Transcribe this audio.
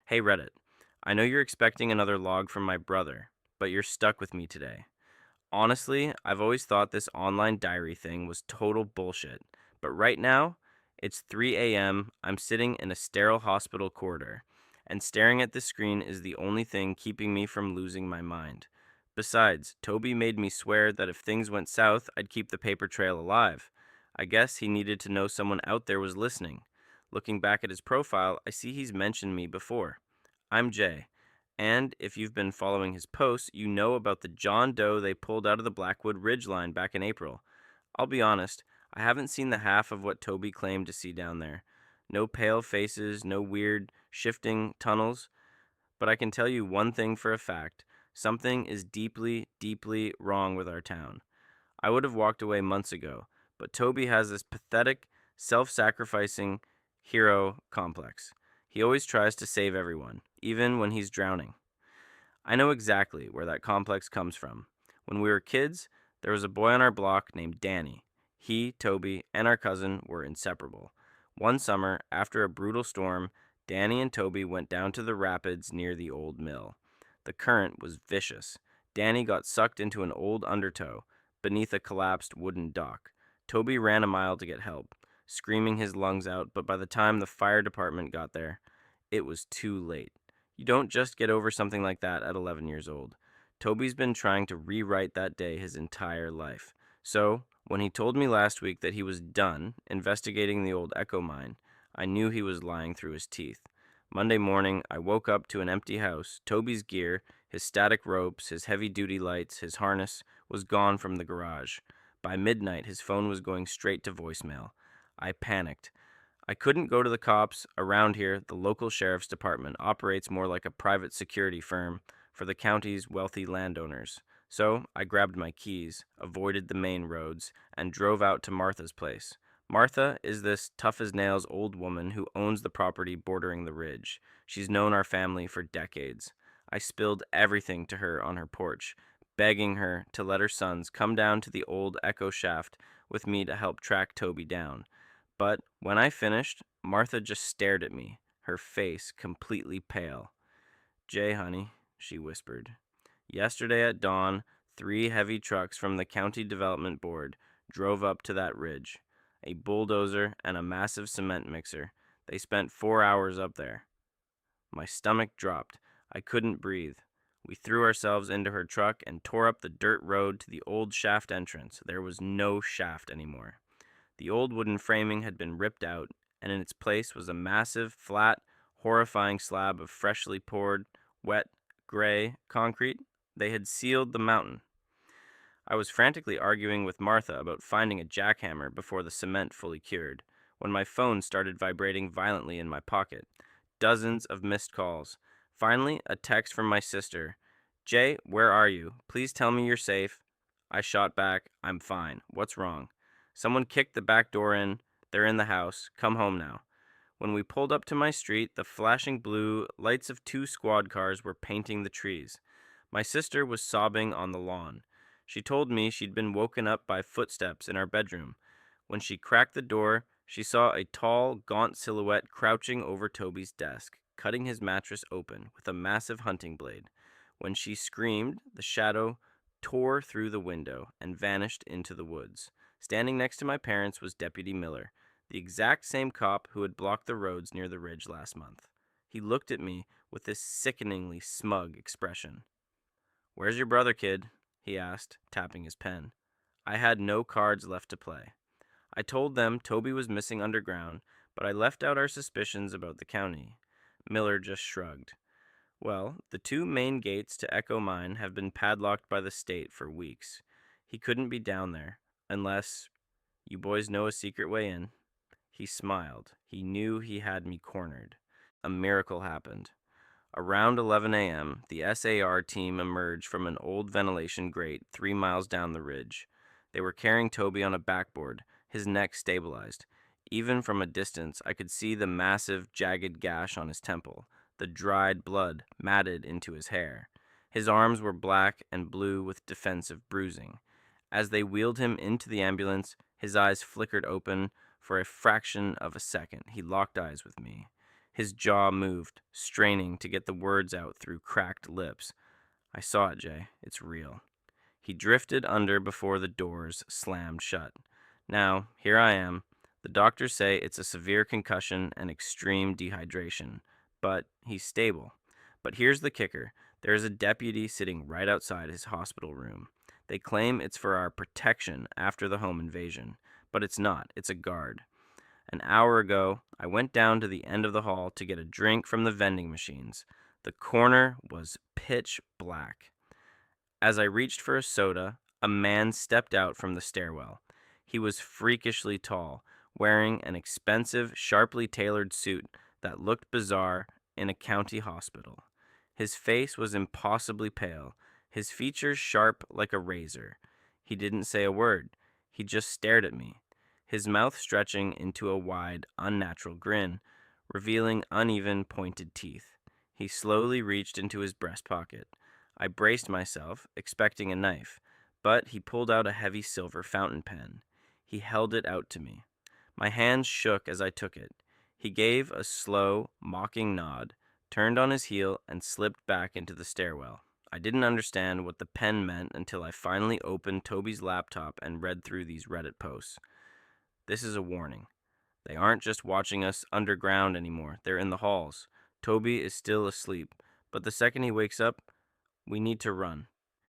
Hey Reddit, I know you're expecting another log from my brother, but you're stuck with me today. Honestly, I've always thought this online diary thing was total bullshit, but right now, it's 3 a.m., I'm sitting in a sterile hospital corridor, and staring at the screen is the only thing keeping me from losing my mind. Besides, Toby made me swear that if things went south, I'd keep the paper trail alive. I guess he needed to know someone out there was listening. Looking back at his profile, I see he's mentioned me before. I'm Jay, and if you've been following his posts, you know about the John Doe they pulled out of the Blackwood Ridgeline back in April. I'll be honest, I haven't seen the half of what Toby claimed to see down there. No pale faces, no weird, shifting tunnels, but I can tell you one thing for a fact. Something is deeply, deeply wrong with our town. I would have walked away months ago, but Toby has this pathetic, self sacrificing hero complex. He always tries to save everyone, even when he's drowning. I know exactly where that complex comes from. When we were kids, there was a boy on our block named Danny. He, Toby, and our cousin were inseparable. One summer, after a brutal storm, Danny and Toby went down to the rapids near the old mill. The current was vicious. Danny got sucked into an old undertow beneath a collapsed wooden dock. Toby ran a mile to get help, screaming his lungs out, but by the time the fire department got there, it was too late. You don't just get over something like that at 11 years old. Toby's been trying to rewrite that day his entire life. So, when he told me last week that he was done investigating the old Echo mine, I knew he was lying through his teeth. Monday morning, I woke up to an empty house. Toby's gear, his static ropes, his heavy duty lights, his harness, was gone from the garage. By midnight, his phone was going straight to voicemail. I panicked. I couldn't go to the cops. Around here, the local sheriff's department operates more like a private security firm for the county's wealthy landowners. So I grabbed my keys, avoided the main roads, and drove out to Martha's place. Martha is this tough as nails old woman who owns the property bordering the ridge. She's known our family for decades. I spilled everything to her on her porch, begging her to let her sons come down to the old Echo shaft with me to help track Toby down. But when I finished, Martha just stared at me, her face completely pale. Jay, honey, she whispered. Yesterday at dawn, 3 heavy trucks from the County Development Board drove up to that ridge. A bulldozer and a massive cement mixer. They spent 4 hours up there. My stomach dropped. I couldn't breathe. We threw ourselves into her truck and tore up the dirt road to the old shaft entrance. There was no shaft anymore. The old wooden framing had been ripped out, and in its place was a massive, flat, horrifying slab of freshly poured, wet, gray concrete. They had sealed the mountain. I was frantically arguing with Martha about finding a jackhammer before the cement fully cured, when my phone started vibrating violently in my pocket. Dozens of missed calls. Finally, a text from my sister. Jay, where are you? Please tell me you're safe. I shot back, I'm fine. What's wrong? Someone kicked the back door in. They're in the house. Come home now. When we pulled up to my street, the flashing blue lights of 2 squad cars were painting the trees. My sister was sobbing on the lawn. She told me she'd been woken up by footsteps in our bedroom. When she cracked the door, she saw a tall, gaunt silhouette crouching over Toby's desk, cutting his mattress open with a massive hunting blade. When she screamed, the shadow tore through the window and vanished into the woods. Standing next to my parents was Deputy Miller, the exact same cop who had blocked the roads near the ridge last month. He looked at me with this sickeningly smug expression. Where's your brother, kid? He asked, tapping his pen. I had no cards left to play. I told them Toby was missing underground, but I left out our suspicions about the county. Miller just shrugged. Well, the 2 main gates to Echo Mine have been padlocked by the state for weeks. He couldn't be down there, unless you boys know a secret way in. He smiled. He knew he had me cornered. A miracle happened. Around 11 a.m., the SAR team emerged from an old ventilation grate 3 miles down the ridge. They were carrying Toby on a backboard, his neck stabilized. Even from a distance, I could see the massive, jagged gash on his temple, the dried blood matted into his hair. His arms were black and blue with defensive bruising. As they wheeled him into the ambulance, his eyes flickered open for a fraction of a second. He locked eyes with me. His jaw moved, straining to get the words out through cracked lips. I saw it, Jay. It's real. He drifted under before the doors slammed shut. Now, here I am. The doctors say it's a severe concussion and extreme dehydration, but he's stable. But here's the kicker. There is a deputy sitting right outside his hospital room. They claim it's for our protection after the home invasion, but it's not. It's a guard. An hour ago, I went down to the end of the hall to get a drink from the vending machines. The corner was pitch black. As I reached for a soda, a man stepped out from the stairwell. He was freakishly tall, wearing an expensive, sharply tailored suit that looked bizarre in a county hospital. His face was impossibly pale, his features sharp like a razor. He didn't say a word. He just stared at me, his mouth stretching into a wide, unnatural grin, revealing uneven, pointed teeth. He slowly reached into his breast pocket. I braced myself, expecting a knife, but he pulled out a heavy silver fountain pen. He held it out to me. My hands shook as I took it. He gave a slow, mocking nod, turned on his heel, and slipped back into the stairwell. I didn't understand what the pen meant until I finally opened Toby's laptop and read through these Reddit posts. This is a warning. They aren't just watching us underground anymore. They're in the halls. Toby is still asleep, but the second he wakes up, we need to run.